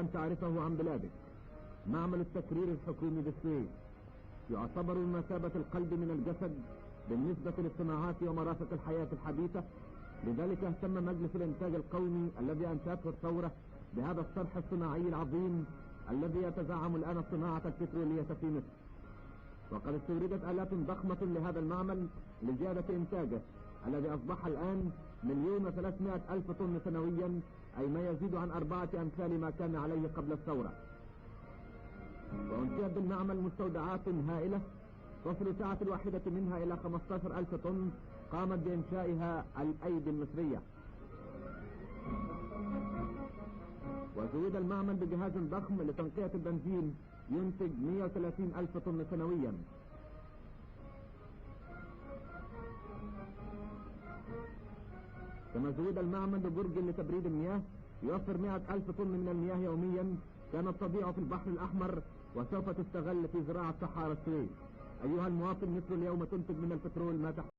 وأن تعرفه عن بلادك. معمل التكرير الحكومي بالسويس يعتبر بمثابة القلب من الجسد بالنسبة للصناعات ومرافق الحياة الحديثة. لذلك اهتم مجلس الإنتاج القومي الذي أنشأته الثورة بهذا الصرح الصناعي العظيم الذي يتزعم الآن الصناعة البترولية في مصر. وقد استوردت آلات ضخمة لهذا المعمل لزيادة إنتاجه الذي أصبح الآن 1,300,000 طن سنويا، أي ما يزيد عن 4 أمثال ما كان عليه قبل الثورة. وأنشئت بالمعمل مستودعات هائلة تصل سعة الواحدة منها إلى 15,000 طن قامت بإنشائها الأيدي المصرية. وزود المعمل بجهاز ضخم لتنقية البنزين ينتج 130,000 طن سنويا. كما زود المعمل ببرج لتبريد المياه يوفر 100,000 طن من المياه يوميا كانت تضيع في البحر الأحمر وسوف تستغل في زراعة صحارى السويس. أيها المواطن، مصر اليوم تنتج من البترول ما تحتاج